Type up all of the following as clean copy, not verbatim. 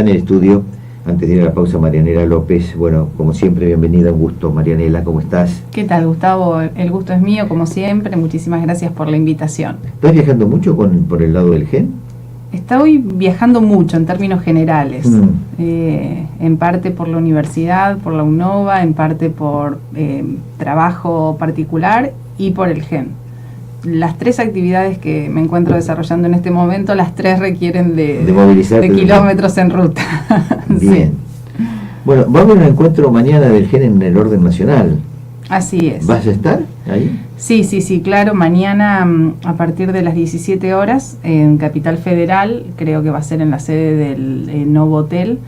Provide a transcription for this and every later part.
está en el estudio, antes de ir a la pausa, Marianela López. Bueno, como siempre, bienvenida, un gusto, Marianela, ¿cómo estás? ¿Qué tal, Gustavo? El gusto es mío, como siempre. Muchísimas gracias por la invitación. ¿Estás viajando mucho por el lado del GEN? Estoy viajando mucho en términos generales, en parte por la universidad, por la UNOVA, en parte por trabajo particular y por el GEN. Las tres actividades que me encuentro desarrollando en este momento, las tres requieren de kilómetros en ruta. Bien. Sí. Bueno, va a haber un encuentro mañana del GEN en el orden nacional. Así es. ¿Vas a estar ahí? Sí, claro. Mañana a partir de las 17 horas en Capital Federal, creo que va a ser en la sede del Novo Hotel,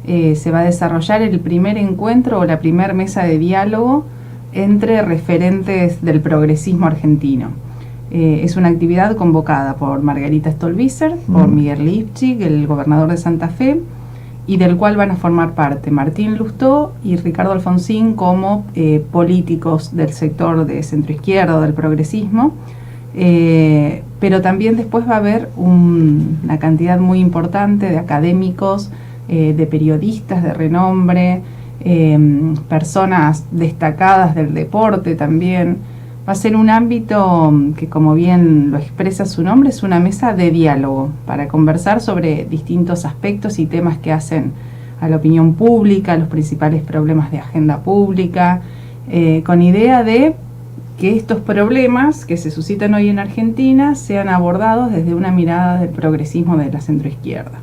se va a desarrollar el primer encuentro o la primera mesa de diálogo entre referentes del progresismo argentino. Es una actividad convocada por Margarita Stolbizer, por Miguel Lifchik, el gobernador de Santa Fe, y del cual van a formar parte Martín Lustó y Ricardo Alfonsín como políticos del sector de centroizquierda, del progresismo, pero también después va a haber una cantidad muy importante de académicos, de periodistas de renombre, personas destacadas del deporte también. Va a ser un ámbito que, como bien lo expresa su nombre, es una mesa de diálogo para conversar sobre distintos aspectos y temas que hacen a la opinión pública, los principales problemas de agenda pública, con idea de que estos problemas que se suscitan hoy en Argentina sean abordados desde una mirada del progresismo de la centroizquierda.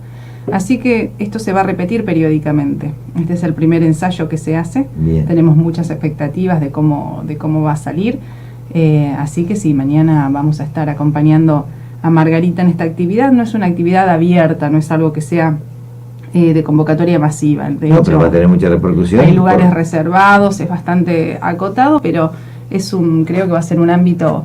Así que esto se va a repetir periódicamente. Este es el primer ensayo que se hace. Bien. Tenemos muchas expectativas de cómo va a salir. Así que sí, mañana vamos a estar acompañando a Margarita en esta actividad. No es una actividad abierta, no es algo que sea de convocatoria masiva. De hecho, pero va a tener mucha repercusión. Hay lugares reservados, es bastante acotado, pero creo que va a ser un ámbito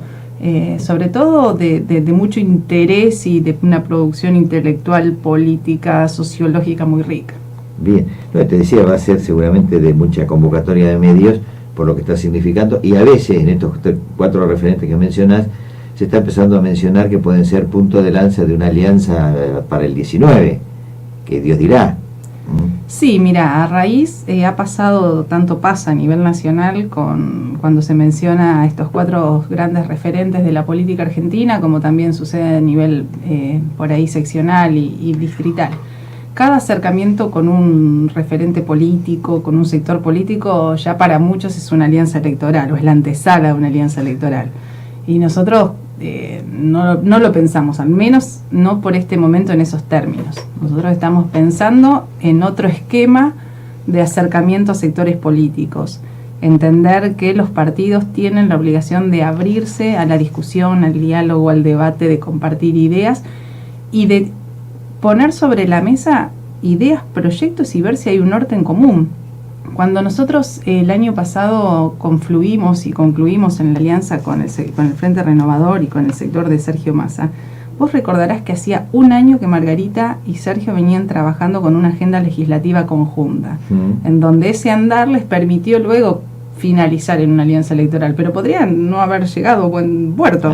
sobre todo de mucho interés y de una producción intelectual, política, sociológica muy rica. Bien, no, te decía, va a ser seguramente de mucha convocatoria de medios, por lo que está significando, y a veces en estos cuatro referentes que mencionas se está empezando a mencionar que pueden ser punto de lanza de una alianza para el 19, que Dios dirá. Sí, mira, a raíz pasa a nivel nacional cuando se menciona a estos cuatro grandes referentes de la política argentina, como también sucede a nivel por ahí seccional y distrital. Cada acercamiento con un referente político, con un sector político, ya para muchos es una alianza electoral o es la antesala de una alianza electoral. Y nosotros no lo pensamos, al menos no por este momento en esos términos. Nosotros estamos pensando en otro esquema de acercamiento a sectores políticos. Entender que los partidos tienen la obligación de abrirse a la discusión, al diálogo, al debate, de compartir ideas y de poner sobre la mesa ideas, proyectos y ver si hay un norte en común. Cuando nosotros el año pasado confluimos y concluimos en la alianza con el Frente Renovador y con el sector de Sergio Massa, vos recordarás que hacía un año que Margarita y Sergio venían trabajando con una agenda legislativa conjunta, en donde ese andar les permitió luego finalizar en una alianza electoral, pero podrían no haber llegado a buen puerto.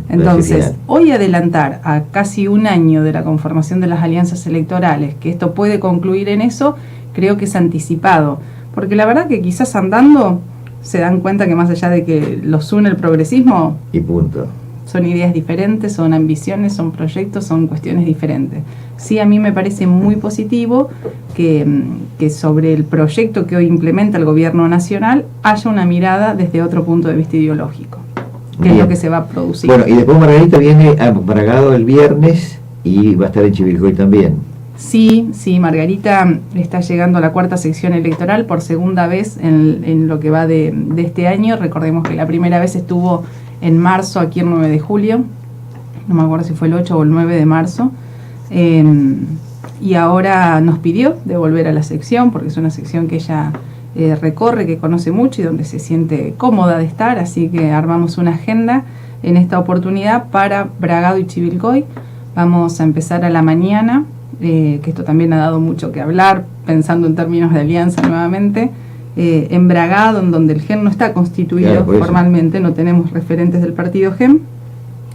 Entonces, hoy adelantar a casi un año de la conformación de las alianzas electorales, que esto puede concluir en eso, creo que es anticipado, porque la verdad que quizás andando se dan cuenta que más allá de que los une el progresismo, y punto, son ideas diferentes, son ambiciones, son proyectos, son cuestiones diferentes. Sí, a mí me parece muy positivo que sobre el proyecto que hoy implementa el gobierno nacional haya una mirada desde otro punto de vista ideológico, que es lo que se va a producir. Bueno, y después Margarita viene a Bragado el viernes y va a estar en Chivilcoy también. Sí, Margarita está llegando a la cuarta sección electoral por segunda vez en lo que va de este año. Recordemos que la primera vez estuvo en marzo, aquí el 9 de julio, no me acuerdo si fue el 8 o el 9 de marzo, y ahora nos pidió de volver a la sección, porque es una sección que ella recorre, que conoce mucho y donde se siente cómoda de estar, así que armamos una agenda en esta oportunidad para Bragado y Chivilcoy. Vamos a empezar a la mañana, que esto también ha dado mucho que hablar, pensando en términos de alianza nuevamente, en Bragado, en donde el GEN no está constituido formalmente, no tenemos referentes del partido GEN,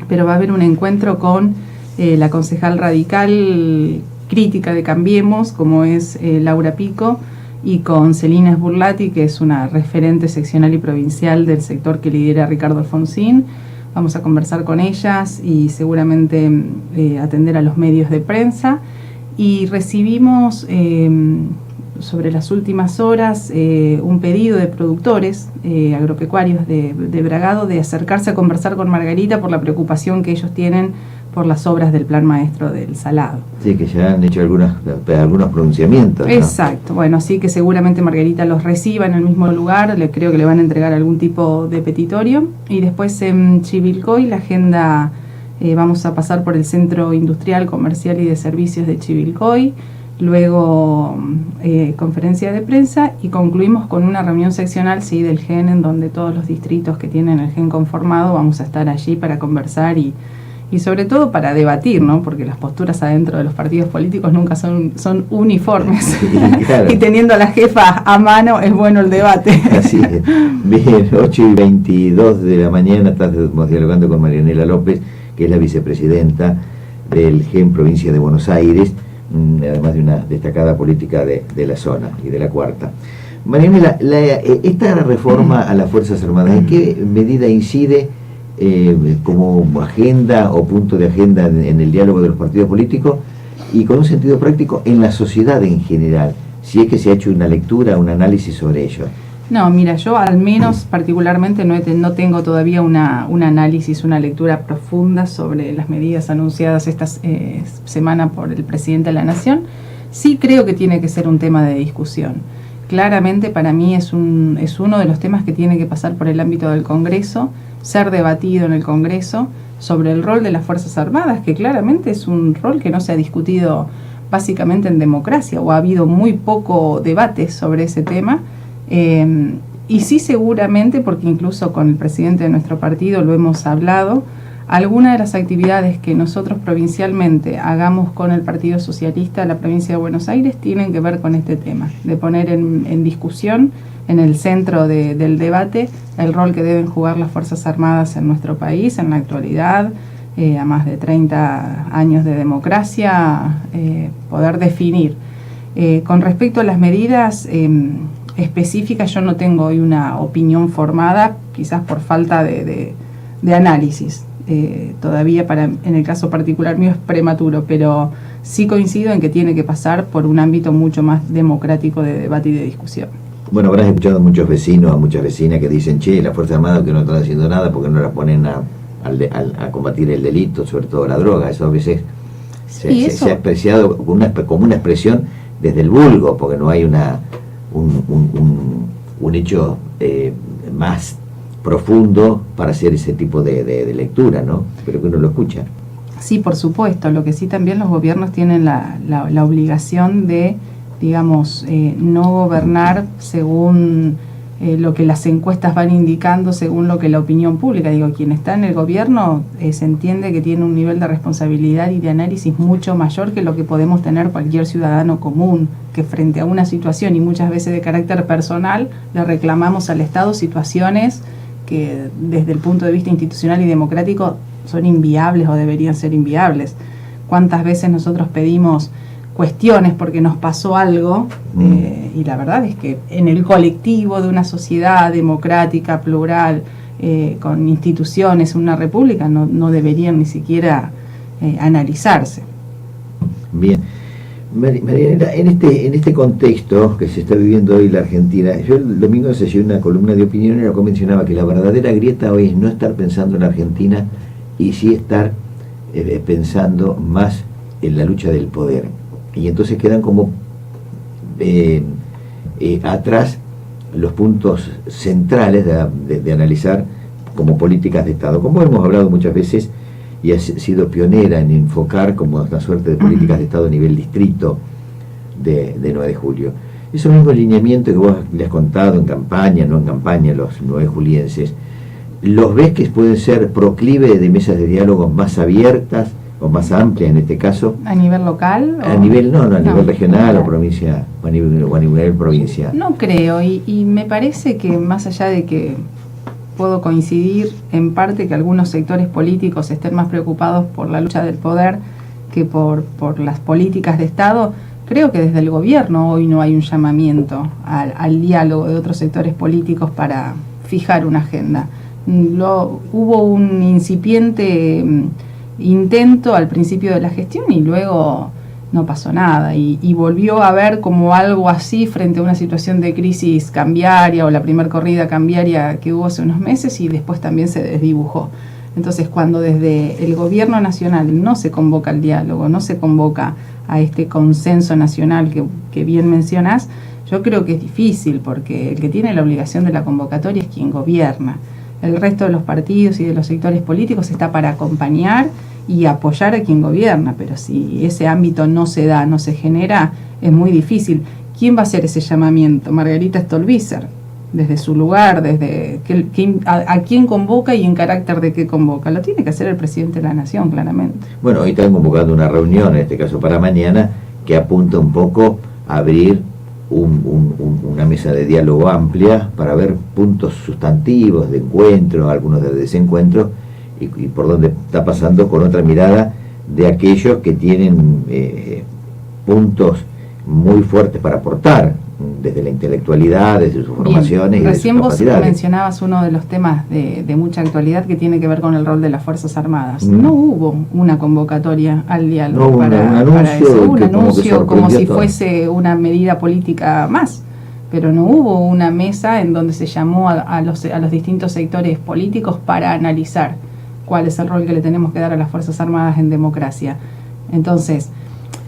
pero va a haber un encuentro con la concejal radical crítica de Cambiemos, como es Laura Pico, y con Celina Sburlati, que es una referente seccional y provincial del sector que lidera Ricardo Alfonsín. Vamos a conversar con ellas y seguramente atender a los medios de prensa. Y recibimos sobre las últimas horas un pedido de productores agropecuarios de Bragado de acercarse a conversar con Margarita por la preocupación que ellos tienen por las obras del Plan Maestro del Salado. Sí, que ya han hecho algunos pronunciamientos, ¿no? Exacto, bueno, así que seguramente Margarita los reciba en el mismo lugar, creo que le van a entregar algún tipo de petitorio. Y después en Chivilcoy la agenda, vamos a pasar por el Centro Industrial, Comercial y de Servicios de Chivilcoy, luego conferencia de prensa y concluimos con una reunión seccional del GEN, en donde todos los distritos que tienen el GEN conformado vamos a estar allí para conversar y sobre todo para debatir, ¿no? Porque las posturas adentro de los partidos políticos nunca son uniformes. Sí, claro. Y teniendo a la jefa a mano es bueno el debate. Así es. Bien, 8:22 de la mañana estamos dialogando con Marianela López, que es la vicepresidenta del GEN Provincia de Buenos Aires, además de una destacada política de la zona y de la cuarta. Marianela, esta reforma a las Fuerzas Armadas, ¿en qué medida incide como agenda o punto de agenda en el diálogo de los partidos políticos y con un sentido práctico en la sociedad en general, si es que se ha hecho una lectura, un análisis sobre ello? No, mira, yo al menos particularmente no tengo todavía un análisis, una lectura profunda sobre las medidas anunciadas esta semana por el presidente de la Nación. Sí creo que tiene que ser un tema de discusión. Claramente para mí es uno de los temas que tiene que pasar por el ámbito del Congreso, ser debatido en el Congreso sobre el rol de las Fuerzas Armadas, que claramente es un rol que no se ha discutido básicamente en democracia, o ha habido muy poco debate sobre ese tema, y sí seguramente, porque incluso con el presidente de nuestro partido lo hemos hablado, algunas de las actividades que nosotros provincialmente hagamos con el Partido Socialista de la provincia de Buenos Aires tienen que ver con este tema, de poner en discusión, en el centro del debate, el rol que deben jugar las Fuerzas Armadas en nuestro país en la actualidad, a más de 30 años de democracia, poder definir. Con respecto a las medidas específicas, yo no tengo hoy una opinión formada, quizás por falta de análisis. Todavía en el caso particular mío es prematuro, pero sí coincido en que tiene que pasar por un ámbito mucho más democrático de debate y de discusión. Bueno, habrás escuchado a muchos vecinos, a muchas vecinas que dicen, las Fuerzas Armadas que no están haciendo nada porque no las ponen a combatir el delito, sobre todo la droga. Eso a veces se ha expresado como una expresión desde el vulgo, porque no hay un hecho más profundo para hacer ese tipo de lectura, ¿no? Pero que uno lo escucha. Sí, por supuesto. Lo que sí también los gobiernos tienen la obligación de, digamos, no gobernar según lo que las encuestas van indicando, según lo que la opinión pública. Digo, quien está en el gobierno se entiende que tiene un nivel de responsabilidad y de análisis mucho mayor que lo que podemos tener cualquier ciudadano común, que frente a una situación y muchas veces de carácter personal le reclamamos al Estado situaciones que desde el punto de vista institucional y democrático son inviables o deberían ser inviables. ¿Cuántas veces nosotros pedimos cuestiones porque nos pasó algo? Y la verdad es que en el colectivo de una sociedad democrática, plural, con instituciones, una república, no deberían ni siquiera analizarse. Bien. Marianela, en este contexto que se está viviendo hoy la Argentina, yo el domingo se una columna de opinión en la que mencionaba que la verdadera grieta hoy es no estar pensando en la Argentina y sí estar pensando más en la lucha del poder. Y entonces quedan como atrás los puntos centrales de analizar como políticas de Estado. Como hemos hablado muchas veces, y ha sido pionera en enfocar como una suerte de políticas de Estado a nivel distrito de 9 de julio. Esos mismos lineamientos que vos le has contado en campaña, no en campaña, los 9 julienses, ¿los ves que pueden ser proclive de mesas de diálogo más abiertas o más amplias en este caso? ¿A nivel local? A nivel nivel regional o provincia, o a nivel provincia. No creo, y me parece que más allá de que puedo coincidir en parte que algunos sectores políticos estén más preocupados por la lucha del poder que por las políticas de Estado. Creo que desde el gobierno hoy no hay un llamamiento al diálogo de otros sectores políticos para fijar una agenda. Hubo un incipiente intento al principio de la gestión y luego no pasó nada, y volvió a haber como algo así frente a una situación de crisis cambiaria o la primer corrida cambiaria que hubo hace unos meses, y después también se desdibujó. Entonces, cuando desde el gobierno nacional no se convoca al diálogo, no se convoca a este consenso nacional que bien mencionás, yo creo que es difícil, porque el que tiene la obligación de la convocatoria es quien gobierna. El resto de los partidos y de los sectores políticos está para acompañar y apoyar a quien gobierna, pero si ese ámbito no se da, no se genera, es muy difícil. ¿Quién va a hacer ese llamamiento? Margarita Stolbizer, desde su lugar, desde a quién convoca y en carácter de qué convoca. Lo tiene que hacer el presidente de la Nación, claramente. Bueno, hoy están convocando una reunión, en este caso para mañana, que apunta un poco a abrir una mesa de diálogo amplia para ver puntos sustantivos de encuentro, algunos de desencuentro, y por dónde está pasando, con otra mirada de aquellos que tienen puntos muy fuertes para aportar, desde la intelectualidad, desde sus formaciones. Bien, recién vos mencionabas uno de los temas de mucha actualidad que tiene que ver con el rol de las Fuerzas Armadas. No hubo una convocatoria al diálogo, no, para eso. Hubo un anuncio como si todo. Fuese una medida política más, pero no hubo una mesa en donde se llamó a los distintos sectores políticos para analizar cuál es el rol que le tenemos que dar a las Fuerzas Armadas en democracia. Entonces,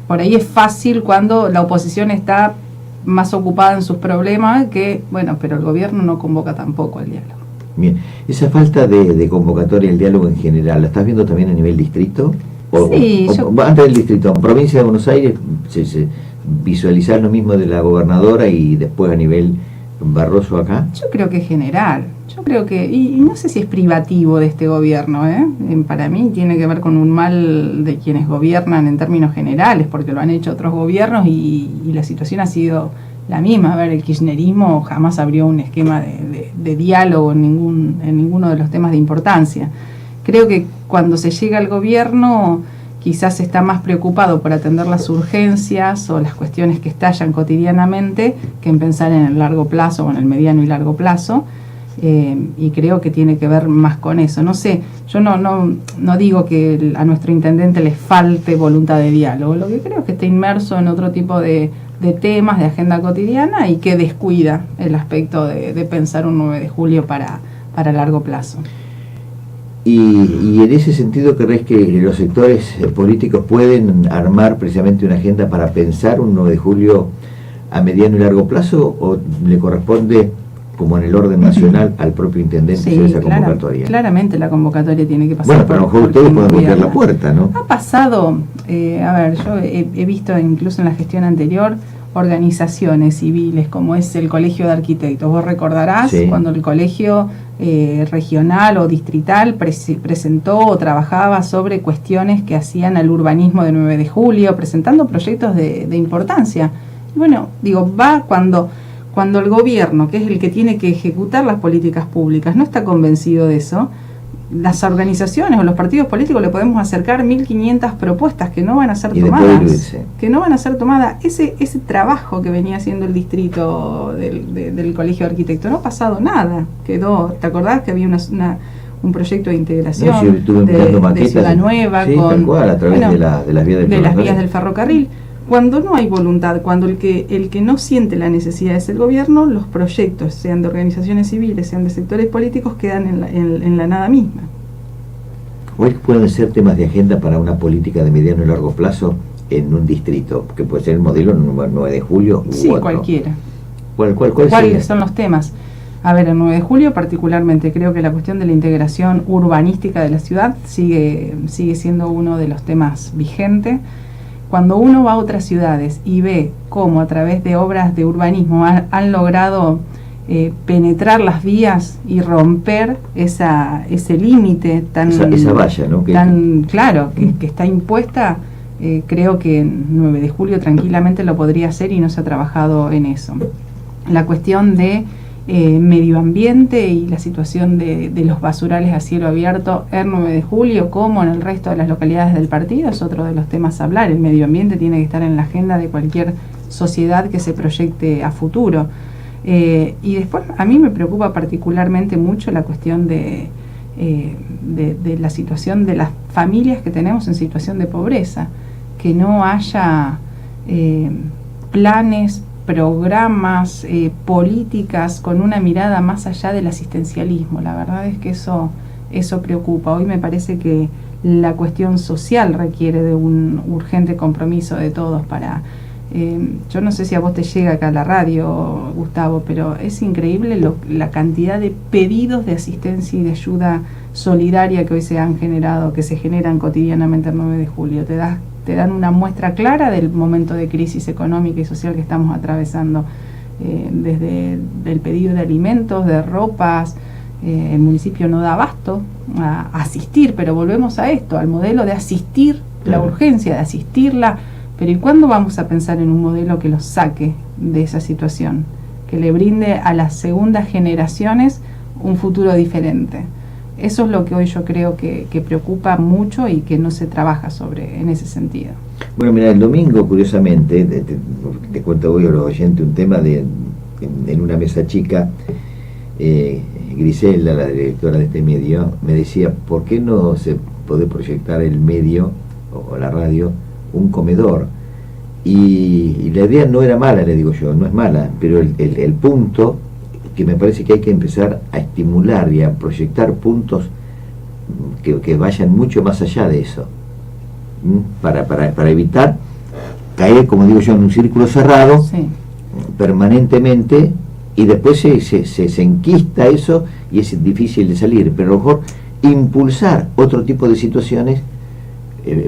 por ahí es fácil cuando la oposición está más ocupada en sus problemas pero el gobierno no convoca tampoco al diálogo. Bien, esa falta de convocatoria al diálogo en general, ¿la estás viendo también a nivel distrito? Sí, antes del distrito, en provincia de Buenos Aires, se visualizar lo mismo de la gobernadora y después a nivel Barroso acá. Yo creo que es general. Yo creo que, y no sé si es privativo de este gobierno, para mí tiene que ver con un mal de quienes gobiernan en términos generales, porque lo han hecho otros gobiernos y la situación ha sido la misma. A ver, el kirchnerismo jamás abrió un esquema de diálogo en ninguno de los temas de importancia. Creo que cuando se llega al gobierno quizás está más preocupado por atender las urgencias o las cuestiones que estallan cotidianamente que en pensar en el largo plazo o en el mediano y largo plazo. Y creo que tiene que ver más con eso. No sé, yo no digo que a nuestro intendente le falte voluntad de diálogo. Lo que creo es que está inmerso en otro tipo de temas, de agenda cotidiana, y que descuida el aspecto de pensar un 9 de julio para largo plazo. Y en ese sentido, ¿crees que los sectores políticos pueden armar precisamente una agenda para pensar un 9 de julio a mediano y largo plazo, o le corresponde, como en el orden nacional, al propio intendente hacer esa convocatoria? Claramente la convocatoria tiene que pasar. Bueno, pero a lo mejor ustedes pueden golpear la puerta, ¿no? Ha pasado, yo he visto incluso en la gestión anterior organizaciones civiles como es el Colegio de Arquitectos. Vos recordarás cuando el colegio regional o distrital presentó o trabajaba sobre cuestiones que hacían al urbanismo de 9 de julio, presentando proyectos de importancia. Y bueno, va cuando el gobierno, que es el que tiene que ejecutar las políticas públicas, no está convencido de eso. Las organizaciones o los partidos políticos le podemos acercar 1.500 propuestas que no van a ser tomadas. Ese trabajo que venía haciendo el distrito del Colegio de Arquitectos, no ha pasado nada. Quedó, ¿te acordás que había un proyecto de integración de Ciudad Nueva? Tal cual, a través de las vías del ferrocarril. Cuando no hay voluntad, cuando el que no siente la necesidad es el gobierno, los proyectos, sean de organizaciones civiles, sean de sectores políticos, quedan en la nada misma. ¿Cuáles pueden ser temas de agenda para una política de mediano y largo plazo en un distrito? Que puede ser el modelo 9 de julio. Sí, cualquiera. ¿Cuáles son los temas? A ver, el 9 de julio particularmente creo que la cuestión de la integración urbanística de la ciudad sigue siendo uno de los temas vigentes. Cuando uno va a otras ciudades y ve cómo a través de obras de urbanismo han logrado penetrar las vías y romper ese límite esa valla, ¿no? Tan claro que está impuesta, creo que 9 de julio tranquilamente lo podría hacer y no se ha trabajado en eso. La cuestión de medio ambiente y la situación de los basurales a cielo abierto en 9 de julio como en el resto de las localidades del partido es otro de los temas a hablar. El medio ambiente tiene que estar en la agenda de cualquier sociedad que se proyecte a futuro. Y después a mí me preocupa particularmente mucho la cuestión de la situación de las familias que tenemos en situación de pobreza, que no haya planes, programas, políticas con una mirada más allá del asistencialismo. La verdad es que eso preocupa. Hoy me parece que la cuestión social requiere de un urgente compromiso de todos para... yo no sé si a vos te llega acá a la radio, Gustavo, pero es increíble la cantidad de pedidos de asistencia y de ayuda solidaria que hoy se han generado, que se generan cotidianamente el 9 de julio. Te dan una muestra clara del momento de crisis económica y social que estamos atravesando, desde el pedido de alimentos, de ropas. El municipio no da abasto a asistir, pero volvemos a esto, al modelo de asistir, la urgencia de asistirla. Pero ¿y cuándo vamos a pensar en un modelo que los saque de esa situación? Que le brinde a las segundas generaciones un futuro diferente. Eso es lo que hoy yo creo que preocupa mucho y que no se trabaja en ese sentido. Bueno, mira, el domingo, curiosamente, te cuento hoy a los oyentes un tema en una mesa chica, Griselda, la directora de este medio, me decía, ¿por qué no se puede proyectar el medio o la radio un comedor? Y la idea no era mala, le digo yo, no es mala, pero el punto que me parece que hay que empezar a estimular y a proyectar puntos que vayan mucho más allá de eso, para evitar caer, como digo yo, en un círculo cerrado, sí, permanentemente, y después se enquista eso y es difícil de salir. Pero a lo mejor impulsar otro tipo de situaciones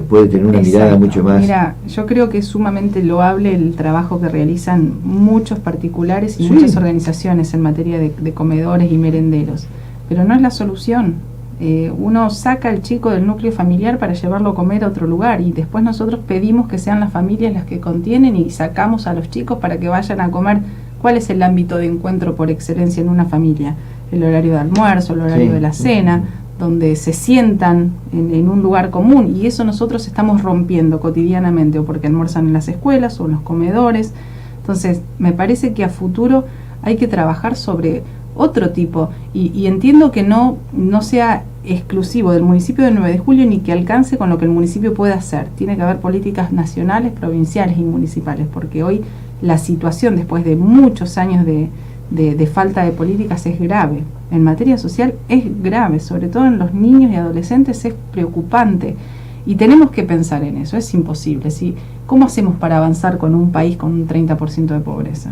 puede tener una mirada mucho más... Mira, yo creo que es sumamente loable el trabajo que realizan muchos particulares y muchas organizaciones en materia de comedores y merenderos, pero no es la solución. Uno saca al chico del núcleo familiar para llevarlo a comer a otro lugar, y después nosotros pedimos que sean las familias las que contienen y sacamos a los chicos para que vayan a comer. ¿Cuál es el ámbito de encuentro por excelencia en una familia? El horario de almuerzo, el horario de la cena, donde se sientan en un lugar común, y eso nosotros estamos rompiendo cotidianamente, o porque almuerzan en las escuelas o en los comedores. Entonces me parece que a futuro hay que trabajar sobre otro tipo, y entiendo que no sea exclusivo del municipio de 9 de julio ni que alcance con lo que el municipio puede hacer. Tiene que haber políticas nacionales, provinciales y municipales, porque hoy la situación, después de muchos años de falta de políticas, es grave. En materia social es grave, sobre todo en los niños y adolescentes es preocupante, y tenemos que pensar en eso. Es imposible, ¿sí? ¿Cómo hacemos para avanzar con un país con un 30% de pobreza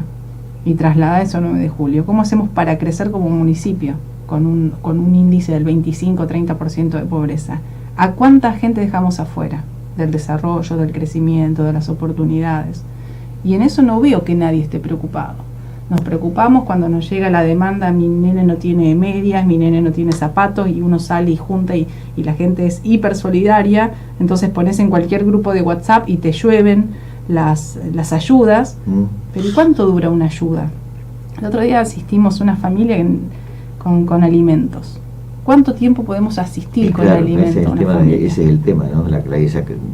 y trasladar eso a 9 de julio? ¿Cómo hacemos para crecer como municipio con un índice del 25-30% de pobreza? ¿A cuánta gente dejamos afuera del desarrollo, del crecimiento, de las oportunidades? Y en eso no veo que nadie esté preocupado. Nos preocupamos cuando nos llega la demanda: mi nene no tiene medias, mi nene no tiene zapatos, y uno sale y junta, y la gente es hiper solidaria. Entonces pones en cualquier grupo de WhatsApp y te llueven las ayudas. Pero ¿y cuánto dura una ayuda? El otro día asistimos a una familia con alimentos. ¿Cuánto tiempo podemos asistir con alimentos? Ese es el tema, ¿no?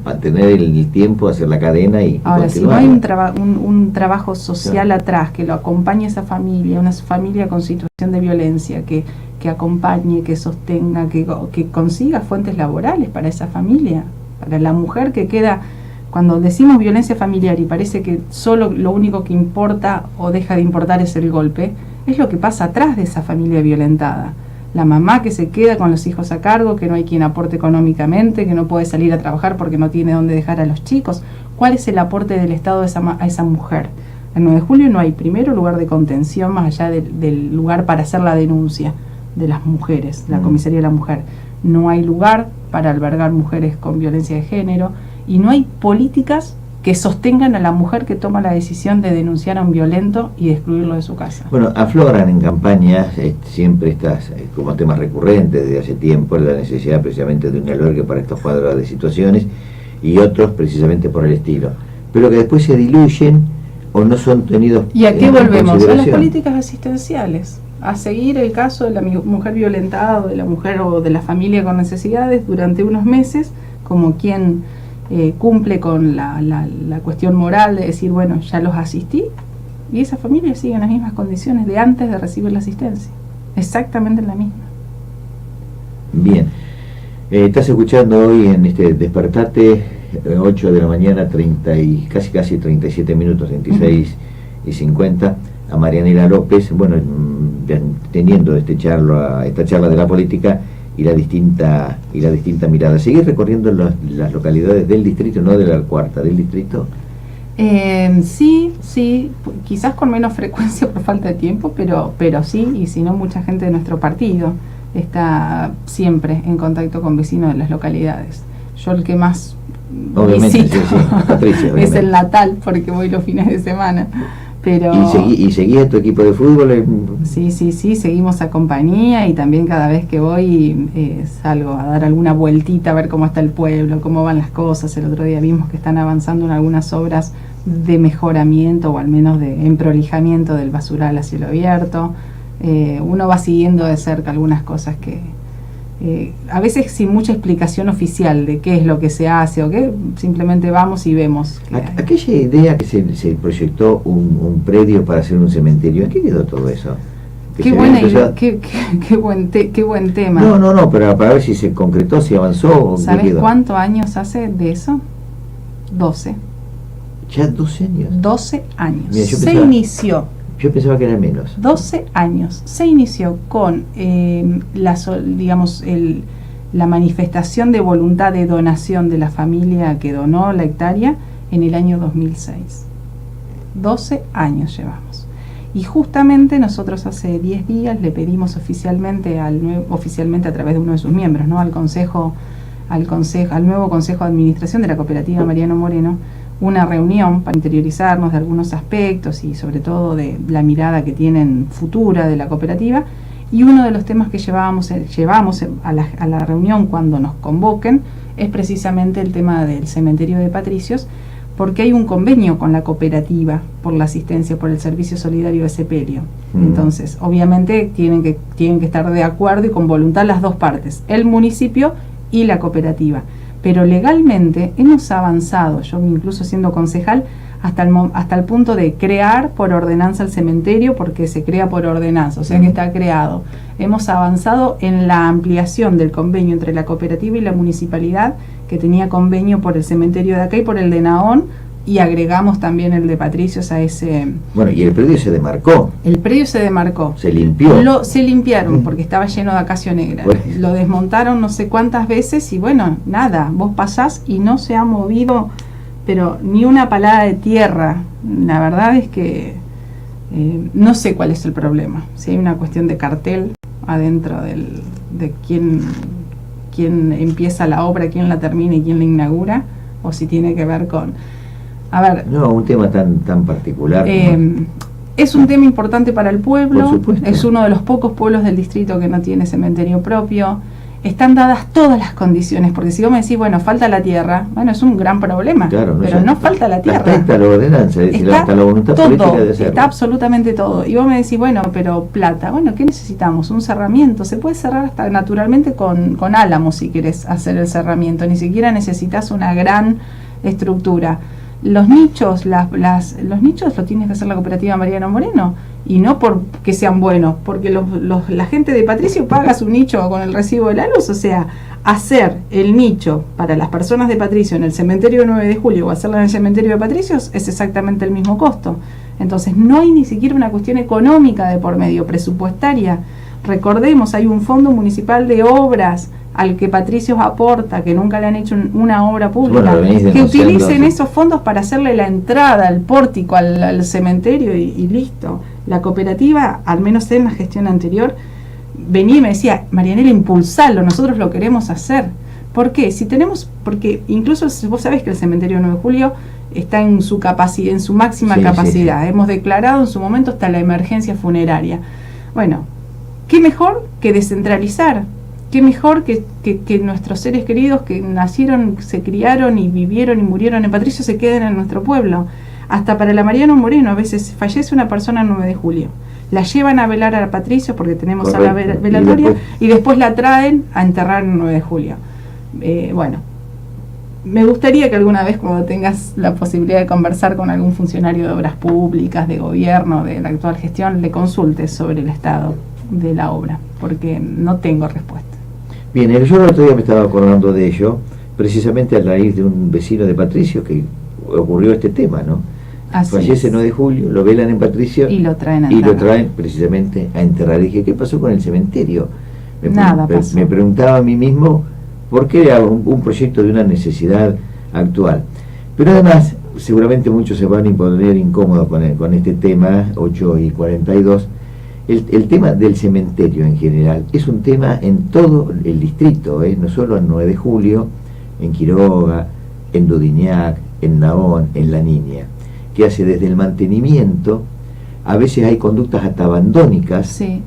Mantener el tiempo, hacer la cadena y ahora, continuar. si no hay un trabajo social atrás que lo acompañe a esa familia, una familia con situación de violencia, que acompañe, que sostenga, que consiga fuentes laborales para esa familia, para la mujer que queda... Cuando decimos violencia familiar y parece que solo lo único que importa o deja de importar es el golpe, es lo que pasa atrás de esa familia violentada. La mamá que se queda con los hijos a cargo, que no hay quien aporte económicamente, que no puede salir a trabajar porque no tiene dónde dejar a los chicos. ¿Cuál es el aporte del Estado a esa mujer? En 9 de julio no hay, primero, lugar de contención más allá del lugar para hacer la denuncia de las mujeres, la comisaría de la mujer. No hay lugar para albergar mujeres con violencia de género, y no hay políticas que sostengan a la mujer que toma la decisión de denunciar a un violento y de excluirlo de su casa. Bueno, afloran en campañas siempre estas como temas recurrentes desde hace tiempo, la necesidad precisamente de un albergue para estos cuadros de situaciones, y otros precisamente por el estilo, pero que después se diluyen o no son tenidos. ¿Y a qué volvemos? A las políticas asistenciales. a seguir el caso de la mujer violentada o de la mujer o de la familia con necesidades durante unos meses, como quien cumple con la cuestión moral de decir, bueno, ya los asistí, y esa familia sigue en las mismas condiciones de antes de recibir la asistencia, exactamente en la misma. Bien, estás escuchando hoy en este Despertate, 8 de la mañana, 30 y casi 37 minutos, 36 y 50, a Marianela López, bueno, teniendo esta charla de la política y la distinta mirada. ¿Seguís recorriendo las localidades del distrito, no de la cuarta, del distrito? Sí, quizás con menos frecuencia por falta de tiempo, pero sí, y si no, mucha gente de nuestro partido está siempre en contacto con vecinos de las localidades. Yo el que más visito Patricia, es el Natal, porque voy los fines de semana. Pero ¿Y seguís tu equipo de fútbol? Sí, seguimos a compañía, y también cada vez que voy salgo a dar alguna vueltita a ver cómo está el pueblo, cómo van las cosas. El otro día vimos que están avanzando en algunas obras de mejoramiento o al menos de emprolijamiento del basural a cielo abierto. Uno va siguiendo de cerca algunas cosas que a veces sin mucha explicación oficial de qué es lo que se hace o qué, simplemente vamos y vemos. Aquella idea que se proyectó un predio para hacer un cementerio, ¿en qué quedó todo eso? Qué buen tema. No, pero para ver si se concretó, si avanzó. ¿Sabes cuántos años hace de eso? 12. ¿Ya 12 años? 12 años. Mira, se inició. Yo pensaba que era menos. 12 años. Se inició con la manifestación de voluntad de donación de la familia que donó la hectárea en el año 2006. 12 años llevamos. Y justamente nosotros hace 10 días le pedimos oficialmente a través de uno de sus miembros, ¿no? al nuevo Consejo de Administración de la Cooperativa Mariano Moreno, una reunión para interiorizarnos de algunos aspectos y sobre todo de la mirada que tienen futura de la cooperativa. Y uno de los temas que llevamos a la reunión cuando nos convoquen es precisamente el tema del cementerio de Patricios, porque hay un convenio con la cooperativa por la asistencia, por el servicio solidario de sepelio. Entonces, obviamente tienen que estar de acuerdo y con voluntad las dos partes, el municipio y la cooperativa. Pero legalmente hemos avanzado, yo incluso siendo concejal, hasta el punto de crear por ordenanza el cementerio, porque se crea por ordenanza, o sea que está creado. Hemos avanzado en la ampliación del convenio entre la cooperativa y la municipalidad, que tenía convenio por el cementerio de acá y por el de Naón, y agregamos también el de Patricios a ese... Bueno, y el predio se demarcó. El predio se demarcó. Se limpió. Se limpiaron porque estaba lleno de acacio negra. Pues. Lo desmontaron no sé cuántas veces y bueno, nada, vos pasás y no se ha movido, pero ni una palada de tierra. La verdad es que no sé cuál es el problema. Si hay una cuestión de cartel adentro de quién empieza la obra, quién la termina y quién la inaugura, o si tiene que ver con... A ver, no, un tema tan particular. Es un tema importante para el pueblo. Por supuesto. Es uno de los pocos pueblos del distrito que no tiene cementerio propio. Están dadas todas las condiciones, porque si vos me decís, bueno, falta la tierra, bueno, es un gran problema, claro, pero no falta la tierra. Está la ordenanza, es decir, está la voluntad política de hacerlo. Está absolutamente todo. Y vos me decís, bueno, pero plata, bueno, ¿qué necesitamos? Un cerramiento. Se puede cerrar hasta naturalmente con álamos si querés hacer el cerramiento. Ni siquiera necesitas una gran estructura. Los nichos, los nichos lo tiene que hacer la cooperativa Mariano Moreno, y no porque sean buenos, porque la gente de Patricio paga su nicho con el recibo de la luz. O sea, hacer el nicho para las personas de Patricio en el cementerio 9 de julio o hacerlo en el cementerio de Patricios es exactamente el mismo costo. Entonces no hay ni siquiera una cuestión económica de por medio, presupuestaria. Recordemos, hay un fondo municipal de obras al que Patricios aporta, que nunca le han hecho una obra pública, bueno, que utilicen esos fondos para hacerle la entrada, al pórtico, al cementerio y listo. La cooperativa, al menos en la gestión anterior, venía y me decía, Marianela, impulsalo, nosotros lo queremos hacer. ¿Por qué? Porque incluso vos sabés que el cementerio 9 de julio está en su capacidad, en su máxima capacidad. Sí. Hemos declarado en su momento hasta la emergencia funeraria. Bueno, ¿qué mejor que descentralizar? ¿Qué mejor que nuestros seres queridos que nacieron, se criaron y vivieron y murieron en Patricio se queden en nuestro pueblo? Hasta para la Mariano Moreno, a veces fallece una persona el 9 de julio. La llevan a velar a Patricio porque tenemos a la velatoria y después la traen a enterrar el 9 de julio. Bueno, me gustaría que alguna vez, cuando tengas la posibilidad de conversar con algún funcionario de obras públicas, de gobierno, de la actual gestión, le consultes sobre el estado de la obra, porque no tengo respuesta. Bien, yo el otro día me estaba acordando de ello, precisamente a raíz de un vecino de Patricio que ocurrió este tema, ¿no? Fallece el 9 de julio, lo velan en Patricio y lo traen precisamente a enterrar. Y dije, ¿qué pasó con el cementerio? Nada pasó. Me preguntaba a mí mismo por qué era un proyecto de una necesidad actual. Pero además, seguramente muchos se van a poner incómodos con este tema, 8:42. El tema del cementerio en general es un tema en todo el distrito, no solo en 9 de julio, en Quiroga, en Dudignac, en Nahón, en La Niña, que hace desde el mantenimiento, a veces hay conductas hasta abandónicas, sí.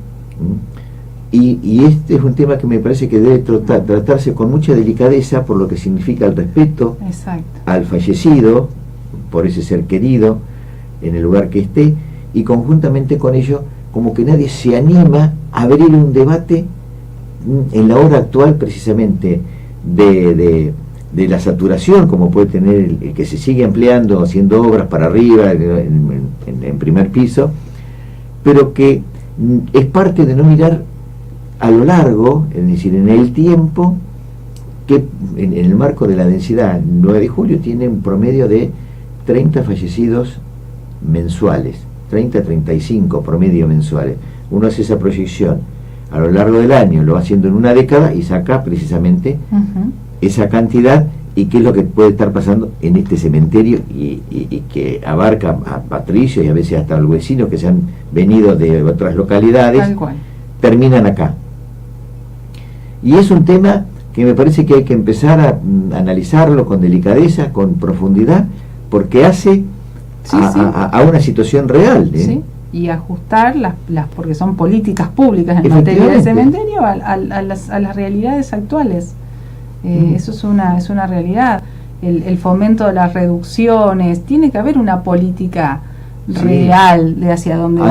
Y este es un tema que me parece que debe tratarse con mucha delicadeza por lo que significa el respeto al fallecido, por ese ser querido, en el lugar que esté, y conjuntamente con ello, como que nadie se anima a abrir un debate en la hora actual precisamente de la saturación, como puede tener el que se sigue ampliando, haciendo obras para arriba, en primer piso, pero que es parte de no mirar a lo largo, es decir, en el tiempo, que en el marco de la densidad, 9 de julio tiene un promedio de 30 fallecidos mensuales, 30-35 promedio mensuales. Uno hace esa proyección a lo largo del año, lo va haciendo en una década y saca precisamente esa cantidad y qué es lo que puede estar pasando en este cementerio y que abarca a Patricio y a veces hasta a los vecinos que se han venido de otras localidades, terminan acá. Y es un tema que me parece que hay que empezar a analizarlo con delicadeza, con profundidad, porque hace a una situación real. Sí, y ajustar porque son políticas públicas en materia de cementerio a las realidades actuales. Eso es una realidad. El fomento de las reducciones, tiene que haber una política real de hacia dónde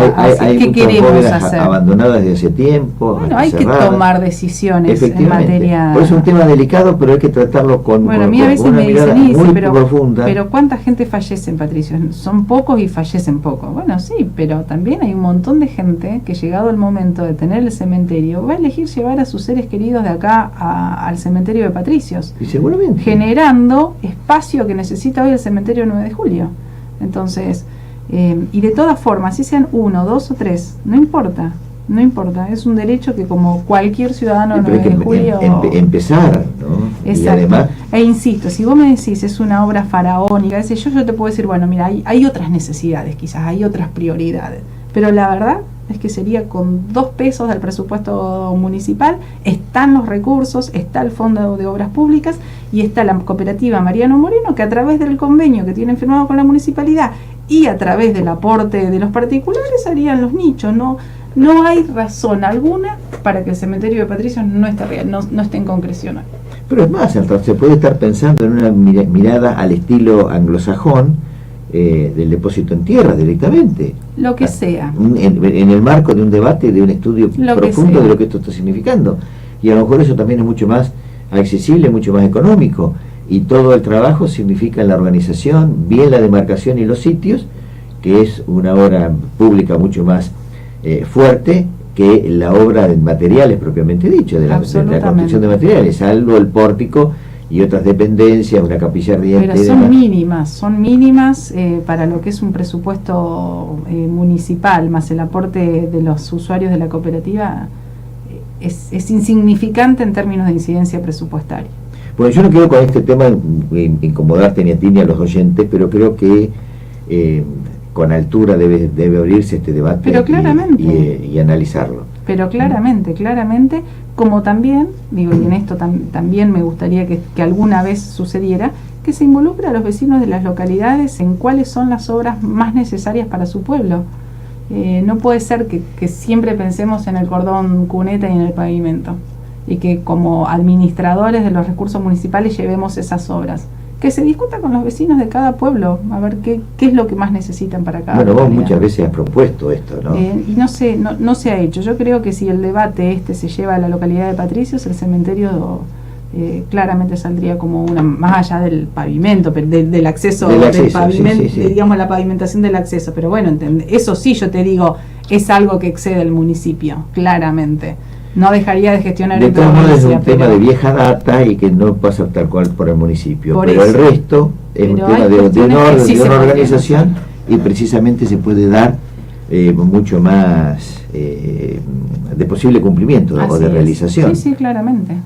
qué queremos hacer. Abandonadas desde hace tiempo. Bueno, hay que tomar decisiones en materia. Pues es un tema delicado, pero hay que tratarlo con a mí a veces me dicen, muy profunda. Pero ¿cuánta gente fallece, Patricio? Son pocos y fallecen pocos. Bueno, sí, pero también hay un montón de gente que, llegado el momento de tener el cementerio, va a elegir llevar a sus seres queridos de acá al cementerio de Patricios. Y seguramente. Generando espacio que necesita hoy el cementerio 9 de julio. Entonces, y de todas formas, si sean 1, 2 o 3, no importa, es un derecho que como cualquier ciudadano el 9 de julio... empezar, ¿no? Exacto. Y además... E insisto, si vos me decís es una obra faraónica, yo te puedo decir, bueno, mira, hay otras necesidades, quizás hay otras prioridades, pero la verdad es que sería con 2 pesos del presupuesto municipal, están los recursos, está el Fondo de Obras Públicas y está la cooperativa Mariano Moreno, que a través del convenio que tienen firmado con la municipalidad y a través del aporte de los particulares harían los nichos. No hay razón alguna para que el cementerio de Patricios no esté real, no esté en concreción. Pero es más, se puede estar pensando en una mirada al estilo anglosajón, del depósito en tierra directamente. Lo que sea. En el marco de un debate, de un estudio profundo de lo que esto está significando. Y a lo mejor eso también es mucho más accesible, mucho más económico. Y todo el trabajo significa la organización, bien la demarcación y los sitios, que es una obra pública mucho más fuerte que la obra de materiales propiamente dicho, de la construcción de materiales, salvo el pórtico y otras dependencias, una capilla ardiente. Pero son mínimas para lo que es un presupuesto municipal, más el aporte de los usuarios de la cooperativa, es insignificante en términos de incidencia presupuestaria. Bueno, yo no quiero con este tema incomodarte ni a ti ni a los oyentes, pero creo que con altura debe abrirse este debate. Pero claramente. Y analizarlo. Pero claramente, como también, digo, y en esto también me gustaría que alguna vez sucediera, que se involucre a los vecinos de las localidades en cuáles son las obras más necesarias para su pueblo. No puede ser que siempre pensemos en el cordón cuneta y en el pavimento, y que como administradores de los recursos municipales llevemos esas obras. que se discuta con los vecinos de cada pueblo, a ver qué es lo que más necesitan para cada Bueno, vos localidad. muchas veces has propuesto esto, ¿no? Y no se ha hecho. Yo creo que si el debate se lleva a la localidad de Patricios, el cementerio claramente saldría como una, más allá del pavimento, del acceso, del pavimento, sí. digamos la pavimentación del acceso. Pero bueno, eso sí, yo te digo, es algo que excede el municipio, claramente. No dejaría de gestionar de todos modos es un tema pero de vieja data y que no pasa tal cual por el municipio, pero eso. el resto es un tema de una organización y precisamente se puede dar mucho más de posible cumplimiento o de realización. Sí, claramente.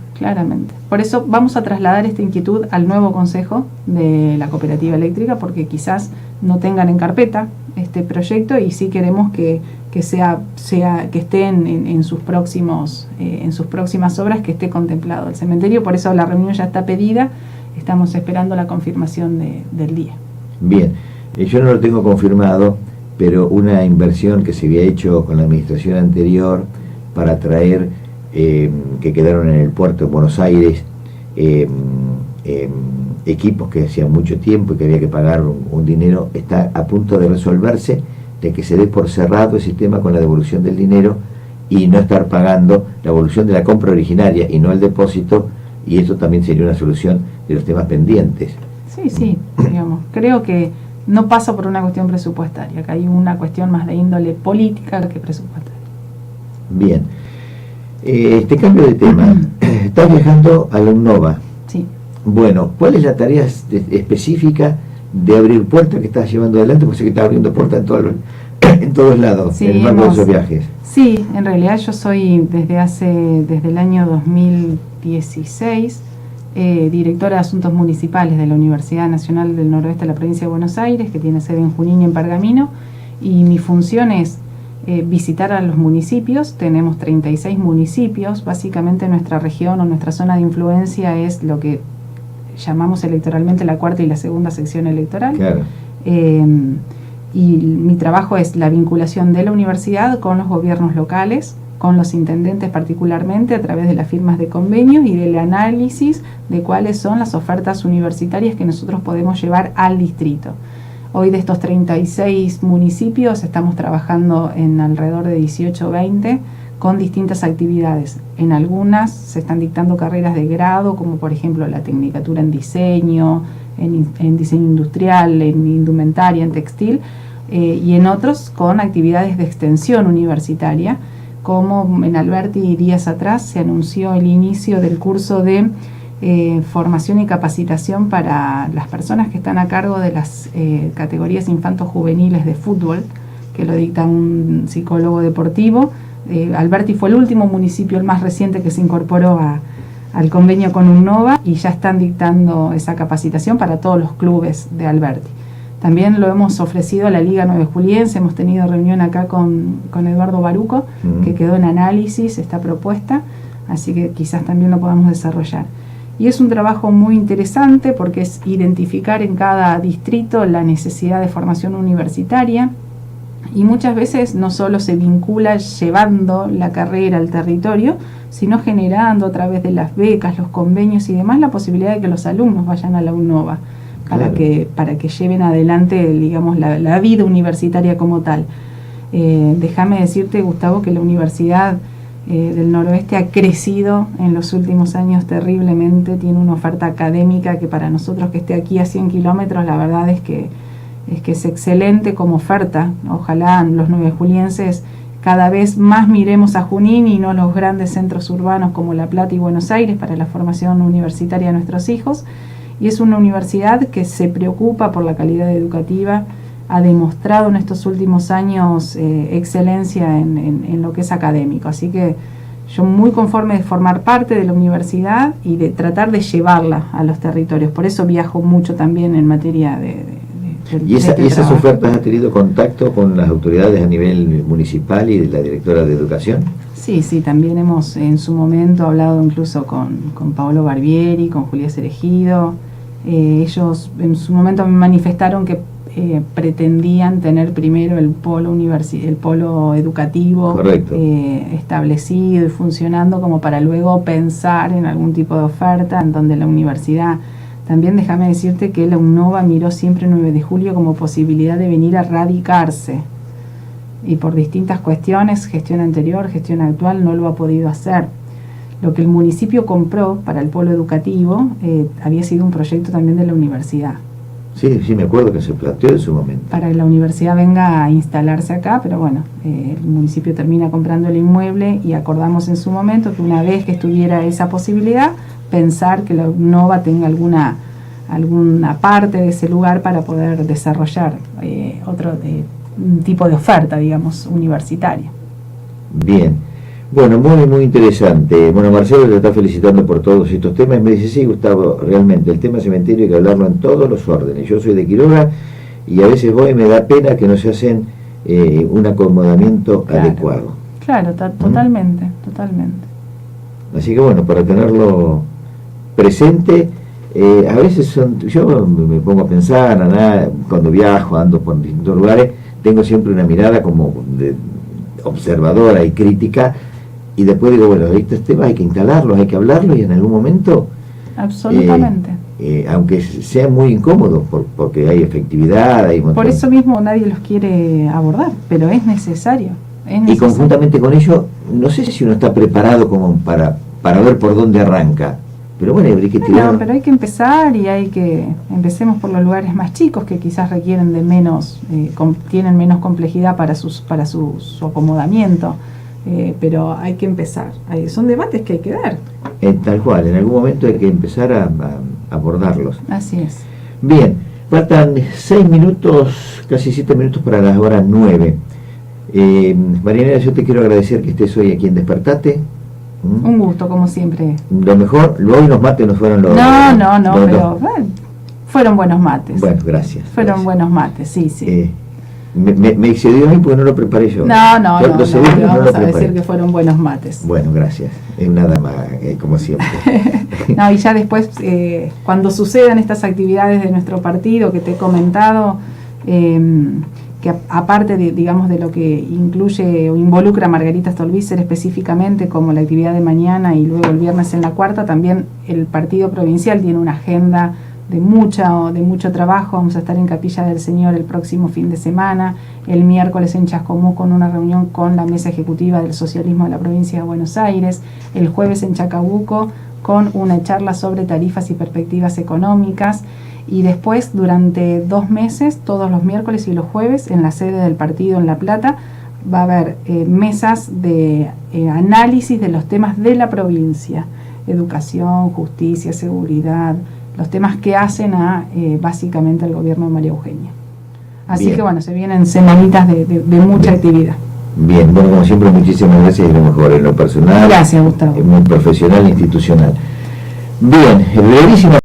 Por eso vamos a trasladar esta inquietud al nuevo consejo de la cooperativa eléctrica, porque quizás no tengan en carpeta este proyecto y sí queremos que esté en sus próximas obras, que esté contemplado el cementerio. Por eso la reunión ya está pedida, estamos esperando la confirmación del día. Bien, yo no lo tengo confirmado, pero una inversión que se había hecho con la administración anterior para traer, que quedaron en el puerto de Buenos Aires, equipos que hacían mucho tiempo y que había que pagar un dinero, está a punto de resolverse, de que se dé por cerrado ese tema con la devolución del dinero y no estar pagando la devolución de la compra originaria y no el depósito, y eso también sería una solución de los temas pendientes. Sí, digamos, creo que no pasa por una cuestión presupuestaria, que hay una cuestión más de índole política que presupuestaria. Bien, este cambio de tema, estás viajando a la UNNOVA. Sí. Bueno, ¿cuál es la tarea específica de abrir puertas que estás llevando adelante? Porque sé que estás abriendo puertas en todos lados, sí, en el marco de esos viajes. Sí, en realidad yo soy desde el año 2016 directora de Asuntos Municipales de la Universidad Nacional del Noroeste de la Provincia de Buenos Aires, que tiene sede en Junín y en Pergamino, y mi función es visitar a los municipios. Tenemos 36 municipios, básicamente nuestra región o nuestra zona de influencia es lo que llamamos electoralmente la cuarta y la segunda sección electoral. Claro. Y mi trabajo es la vinculación de la universidad con los gobiernos locales, con los intendentes particularmente, a través de las firmas de convenios y del análisis de cuáles son las ofertas universitarias que nosotros podemos llevar al distrito. Hoy de estos 36 municipios estamos trabajando en alrededor de 18 o 20 con distintas actividades. En algunas se están dictando carreras de grado, como por ejemplo la tecnicatura en diseño, en diseño industrial, en indumentaria, en textil, y en otros con actividades de extensión universitaria, como en Alberti días atrás se anunció el inicio del curso de formación y capacitación para las personas que están a cargo de las categorías infantos juveniles de fútbol, que lo dicta un psicólogo deportivo. Alberti fue el último municipio, el más reciente, que se incorporó al convenio con UNNOVA, y ya están dictando esa capacitación para todos los clubes de Alberti. También lo hemos ofrecido a la Liga 9 Juliense, hemos tenido reunión acá con Eduardo Baruco, que quedó en análisis esta propuesta, así que quizás también lo podamos desarrollar. Y es un trabajo muy interesante porque es identificar en cada distrito la necesidad de formación universitaria, y muchas veces no solo se vincula llevando la carrera al territorio, sino generando a través de las becas, los convenios y demás la posibilidad de que los alumnos vayan a la UNNOVA para que lleven adelante, digamos, la vida universitaria como tal. Déjame decirte, Gustavo, que la Universidad del Noroeste ha crecido en los últimos años terriblemente, tiene una oferta académica que para nosotros que esté aquí a 100 kilómetros, la verdad es que es excelente como oferta. Ojalá los nuevejulienses cada vez más miremos a Junín y no los grandes centros urbanos como La Plata y Buenos Aires para la formación universitaria de nuestros hijos. Y es una universidad que se preocupa por la calidad educativa, ha demostrado en estos últimos años excelencia en lo que es académico. Así que yo muy conforme de formar parte de la universidad y de tratar de llevarla a los territorios. Por eso viajo mucho también en materia ¿Y esas ofertas ha tenido contacto con las autoridades a nivel municipal y de la directora de educación? Sí, también hemos en su momento hablado incluso con Paolo Barbieri, con Julia Cerejido. Ellos en su momento me manifestaron que pretendían tener primero el polo educativo establecido y funcionando, como para luego pensar en algún tipo de oferta en donde la universidad También déjame decirte que la UNOVA miró siempre el 9 de julio como posibilidad de venir a radicarse. Y por distintas cuestiones, gestión anterior, gestión actual, no lo ha podido hacer. Lo que el municipio compró para el polo educativo había sido un proyecto también de la universidad. Sí, sí, me acuerdo que se planteó en su momento. Para que la universidad venga a instalarse acá, pero bueno, el municipio termina comprando el inmueble y acordamos en su momento que una vez que estuviera esa posibilidad, pensar que la UNOVA tenga alguna parte de ese lugar para poder desarrollar un tipo de oferta, digamos, universitaria. Bien, bueno, muy interesante. Bueno, Marcelo te está felicitando por todos estos temas. Me dice, sí, Gustavo, realmente el tema cementerio hay que hablarlo en todos los órdenes. Yo soy de Quiroga y a veces voy y me da pena que no se hacen un acomodamiento adecuado. Claro, totalmente. Así que bueno, para tenerlo presente, a veces yo me pongo a pensar, cuando viajo, ando por distintos lugares, tengo siempre una mirada como de observadora y crítica, y después digo, bueno, estos temas hay que instalarlos, hay que hablarlos, y en algún momento, absolutamente, aunque sea muy incómodo, porque hay efectividad, hay por eso mismo nadie los quiere abordar, pero es necesario. Y conjuntamente con ello, no sé si uno está preparado como para ver por dónde arranca. Pero bueno, hay que tirar. No, pero hay que empezar y empecemos por los lugares más chicos que quizás requieren de menos, tienen menos complejidad para su acomodamiento, pero hay que empezar. Son debates que hay que dar. Tal cual, en algún momento hay que empezar a abordarlos. Así es. Bien, faltan 6 minutos, casi 7 minutos para las horas 9. Marianela, yo te quiero agradecer que estés hoy aquí en Despertate. Un gusto, como siempre. Lo mejor, hoy los mates no fueron los... No, pero fueron buenos mates. Bueno, gracias. Fueron buenos mates, sí. Me excedió a mí porque no lo preparé yo. No, vamos a decir que fueron buenos mates. Bueno, gracias. Nada más, como siempre. No, y ya después, cuando sucedan estas actividades de nuestro partido que te he comentado, que aparte de lo que incluye o involucra a Margarita Stolbizer específicamente, como la actividad de mañana y luego el viernes en la cuarta, también el partido provincial tiene una agenda de mucho trabajo. Vamos a estar en Capilla del Señor el próximo fin de semana, el miércoles en Chascomús con una reunión con la mesa ejecutiva del socialismo de la provincia de Buenos Aires, el jueves en Chacabuco con una charla sobre tarifas y perspectivas económicas. Y después, durante 2 meses, todos los miércoles y los jueves, en la sede del partido en La Plata, va a haber mesas de análisis de los temas de la provincia: educación, justicia, seguridad, los temas que hacen básicamente al gobierno de María Eugenia. Así que bueno, se vienen semanitas de mucha actividad. Bien, bueno, como siempre, muchísimas gracias y lo mejor en lo personal. Gracias, Gustavo. Muy profesional e institucional. Bien, brevísima.